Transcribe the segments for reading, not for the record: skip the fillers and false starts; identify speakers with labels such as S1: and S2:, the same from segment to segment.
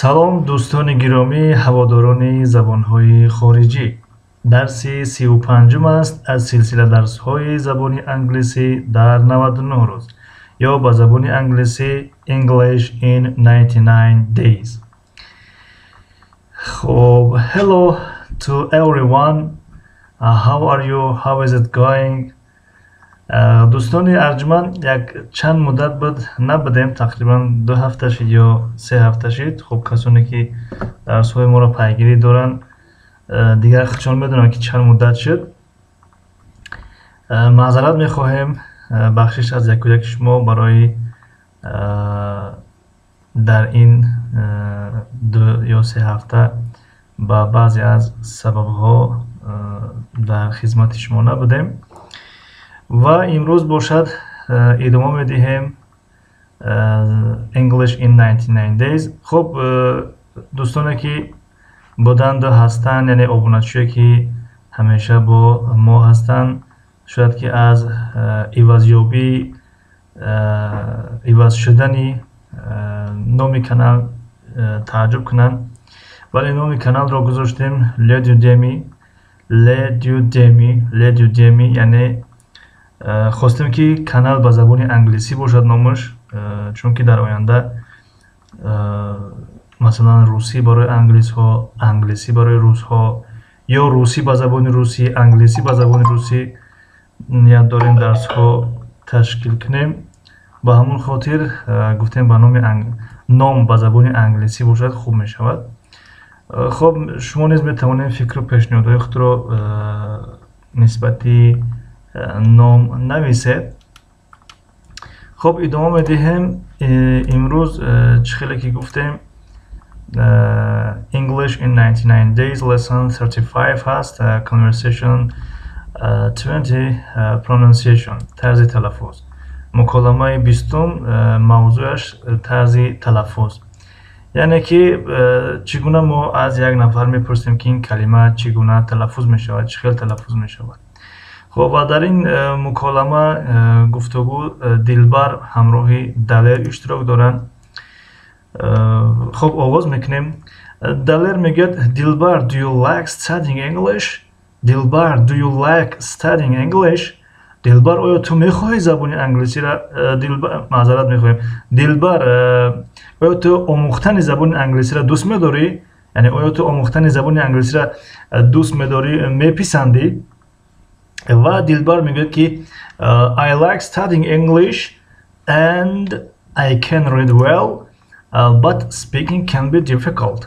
S1: салом дӯстони гиромӣ ҳаводорони забонҳои хориҷӣ. дарси 35 аст аз силсила дарсҳои забони англисӣ дар 99 рӯз ё ба забони англисӣ English in 99 days. Хоб, hello to everyone. How are you? How is it going? дӯстони арҷманд, як чанд муддат буд набудем, тақрибан 2 ҳафта шид ё 3 ҳафта шид. хуб касоне ки дарсҳои моро пайгирӣ доранд дигар худшон медонанд ки чанд муддат шуд. маъзарат мехоҳем бахшиш аз якуяки шумо барои дар ин 2 ё 3 ҳафта ба баъзе аз сабабҳо дар хизмати шумо набудем ва имрӯз бошад идома медиҳем English in 99 days. хуб дӯстоне ки буданду ҳастанд, яъне обуначие ки ҳамеша бо мо ҳастанд, шояд ки аз ивазёбӣ иваз шудани номи канал тааҷҷуб кунанд, вале номи каналро гузоштем Ledudemy, яъне хостем ки канал ба забони англисӣ бошад номаш, чунки дар оянда масалан русӣ барои англисҳо, англисӣ барои русҳо ё русӣ ба забони русӣ, англисӣ ба забони русӣ ният дорем дарсҳо ташкил кунем. ба ҳамон хотир гуфтем ба ном ба забони англисӣ бошад хуб мешавад. хуб, шумо низ метавонед фикру пешниҳодҳои худро нисбати ном нависед. хуб, идома медиҳем. имрӯз чӣ хеле ки гуфтем English in 99 days lesson 35 ҳаст. Conversation 20 pronunciation, тарзи талаффуз. муколамаи 20 мавзӯъаш тарзи талаффуз, яъне ки чӣ гуна мо аз як нафар мепурсем ки ин калима чӣ гуна талаффуз мешавад, чӣ хел талаффуз мешавад. хуб, ва дар ин муколама гуфтугӯ дилбар ҳамроҳи далер иштирок доранд. хуб, оғоз мекунем. далер мегӯяд Дилбар, do you like studying English? Дилбар, do you like studying English? дилбар, оё ту мехоҳӣ забони англисиро маъзарат мехоҳем. дилбар, оё ту омӯхтани забони англисиро дӯст медорӣ? яъне оё ту омӯхтани забони англисиро дӯст медорӣ, меписандӣ? ва дилбар мегӯяд ки I like studying English and I can read well, but speaking can be difficult.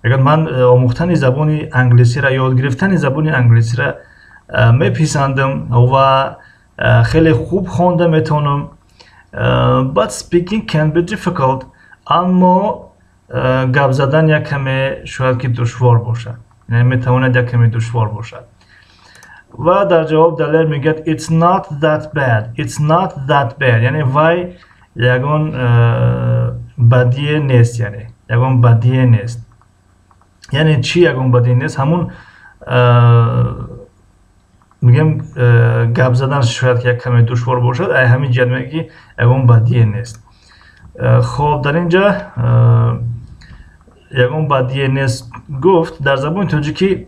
S1: мегӯяд ман омӯхтани забони англисиро, ёд гирифтани забони англисиро меписандам ва хеле хуб хонда метавонам, but speaking can be difficult. аммо гап задан як каме шояд ки душвор бошад, яъне метавонад як каме душвор бошад. ва дар ҷавоб далер мегӯяд it's not that bad, яъне вай ягон бадие нест, яъне ягон бадие нест. яъне чӣ ягон бадие нест? ҳамун мегӯям гап задан шояд ки як каме душвор бошад, ай ҳамин ҷиҳат мегӯям ки ягон бадие нест. хоб, дар ин ҷа ягон бадие нест гуфт. дар забони тоҷикӣ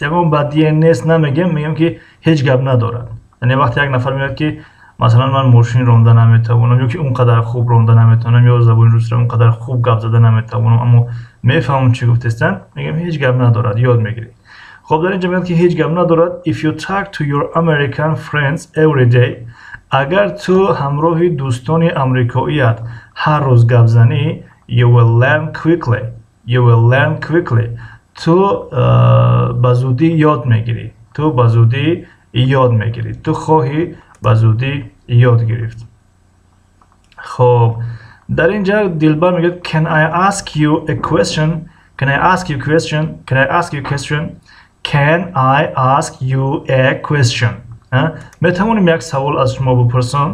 S1: ягон бадие нест намегӯям, мегӯям ки ҳеҷ гап надорад. яъне вақте як нафар мегӯяд ки масалан ман мошин ронда наметавонам, ё ки он қадар хуб ронда наметавонам, ё забони русиро он қадар хуб гап зада наметавонам, аммо мефаҳмам чӣ гуфтестанд, мегӯям ҳеҷ гап надорад, ёд мегирӣ. хоб, дар ин ҷа мегӯяд ки ҳеҷ гап надорад. If you talk to your American friends every day, агар ту ҳамроҳи дӯстони амрикоият ҳар рӯз гап занӣ, you will learn quickly. ту ба зудӣ ёд мегирӣ. ту хоҳӣ ба зудӣ ёд гирифт. хоб, дар ин ҷа дилбар мегӯяд Can I ask you a question? метавоним як савол аз шумо бипурсам.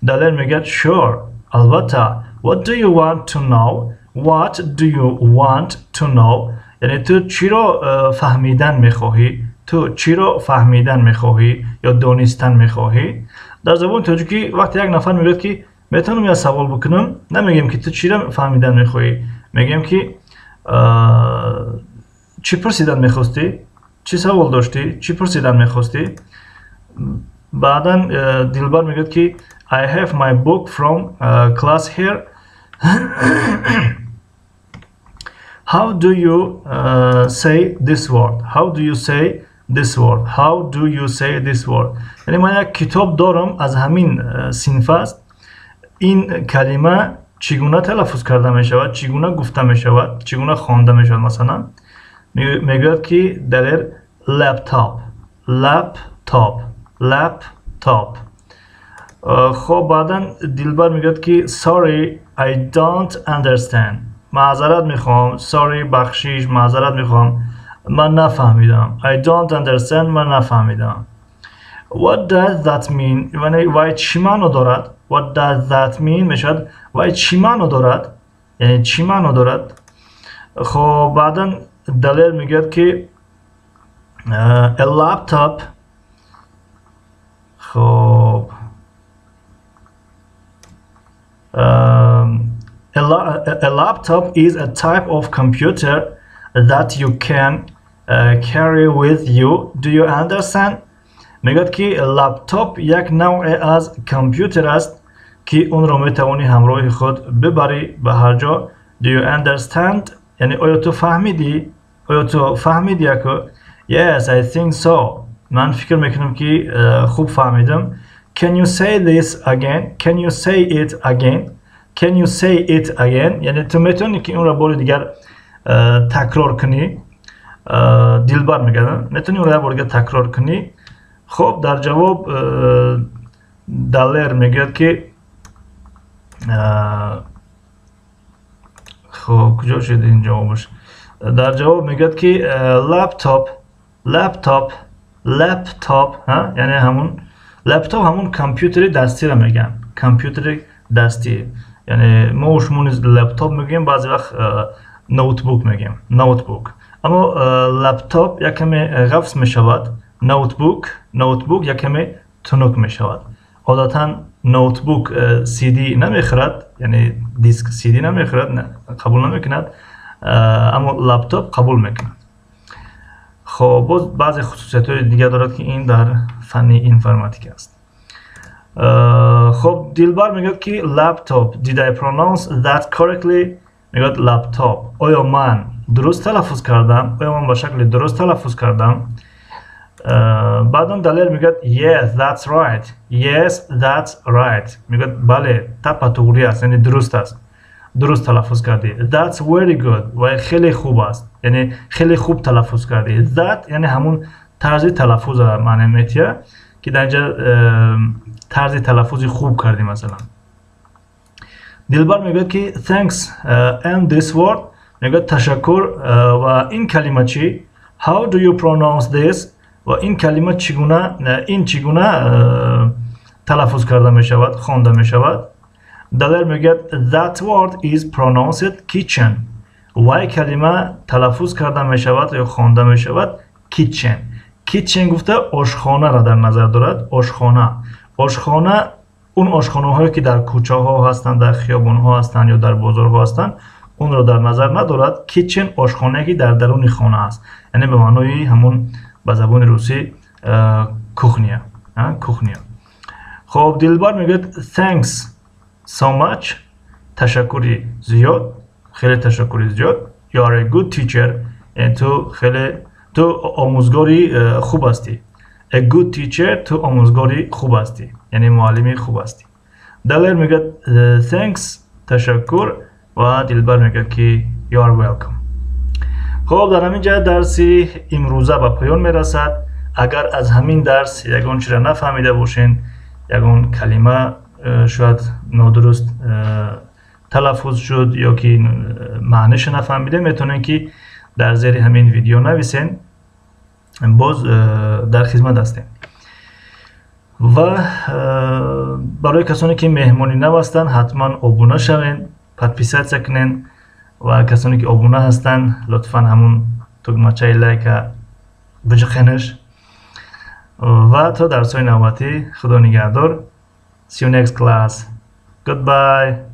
S1: далер мегӯяд Sure, албатта. What do you want to know? яъне ту чиро фаҳмидан мехоҳӣ ё донистан мехоҳӣ. дар забони тоҷикӣ вақте як нафар мегӯяд ки метавонам як савол бикунам, намегӯям ки ту чиро фаҳмидан мехоҳӣ, میگیم که چی پرسیدن میخواستی؟ چی سوال داشتی؟ چی پرسیدن میخواستی؟ بعدا دلبر میگه که I have my book from class here. How do you say this word? How do you say this word? How do you say this word? یعنی من یک کتاب دارم از همین صنف است. این کلمه چگونه تلفظ کرده می شود؟ چگونه گفته می شود؟ چگونه خوانده می شود؟ مثلا میگوید که در لپتاپ لپتاپ لپتاپ. خب بعدا دلبر میگوید که sorry I don't understand. معذرت میخوام. sorry بخشش. معذرت میخوام. من نفهمیدم. I don't understand. من نفهمیدم. What does that mean? وای چی معنی دارد؟ What does that mean? میشد وای چی معنی دارد؟ یعنی چی معنی دارد؟ خب بعدا دلیل میگه که a laptop. خب a laptop is a type of computer that you can carry with you. Do you understand? میگه که لپتاپ یک نوع از کامپیوتر است که اون رو میتوانی همراه خود ببری به هر جا. Do you understand؟ یعنی آیا تو فهمیدی؟ آیا تو فهمیدی که Yes, I think so. من فکر میکنم که خوب فهمیدم. Can you say this again? Can you say it again? Can you say it again? یعنی تو میتونی که اون را بار دیگر تکرار کنی. دلبر میگه میتونی اون را بار دیگر تکرار کنی. خب در جواب دلیر میگه که خب کجا شده این جوابش؟ در جواب میگه که لپتاپ یعنی همون لپتاپ همون کامپیوتر دستی را میگن. کامپیوتر دستی یعنی ما شمون لپتاپ میگیم بعضی وقت نوتبوک میگیم. نوتبوک اما لپتاپ یک کمی غفص میشود. نوتبوک یک کمی تنک میشود. عادتا نوتبوک سی دی نمیخورد یعنی دیسک سی دی نمیخورد قبول نمیکند اما لپتاپ قبول میکند. خب باز بعضی خصوصیت های دیگه دارد که این در فن اینفرماتیک است. خب دلبر میگه که لپتاپ did I pronounce that correctly؟ میگه لپتاپ آیا من درست تلفظ کردم؟ آیا من به شکل درست تلفظ کردم؟ بعدا دلیل میگه yes that's right. yes that's right. میگه بله تا توری است یعنی درست است. درست تلفظ کردی. That's very good. و خیلی خوب است. یعنی خیلی خوب تلفظ کردی. That یعنی همون طرز تلفظ معنی میتیه که در اینجا طرز تلفظی خوب کردی مثلا. دلبر میگه که thanks and this word میگه تشکر و این کلمه چی؟ How do you pronounce this؟ و این کلمه چگونه تلفظ کرده می شود؟ خوانده می شود؟ دلیر میگه that word is pronounced kitchen. و کلمه تلفظ کرده می شود یا خوانده می شود kitchen گفته آشخانه را در نظر دارد. آشخانه اون آشخانه هایی که در کوچه ها هستند در خیابان ها هستند یا در بازار ها هستند اون را در نظر ندارد. kitchen آشخانه که در درون خانه است یعنی به معنای همون به زبان روسی کوخنیا. خب دلبر میگه thanks so much. تشکری زیاد. خیلی تشکری زیاد. You are a good teacher. یعنی تو آموزگاری خوب هستی. A good teacher تو آموزگاری خوب هستی یعنی معلمی خوب هستی. دلیر میگه thanks تشکر و دلبر میگه که you are welcome. خب در همین جا درس امروزه به پایان میرسد. اگر از همین درس یگان چیز را نفهمیده باشین یگان کلمه شاید نادرست تلفظ شد یا که معنیش نفهمیده میتونن که در زیر همین ویدیو نویسین. باز در خدمت هستیم. و برای کسانی که مهمانی نبستن حتما ابونه شوین، подписаться کنین و کسانی که ابونه هستن لطفا همون تگمچه لایک بجخنش و تا درس‌های نوبتی خدا نگهدار. See you next class. Goodbye.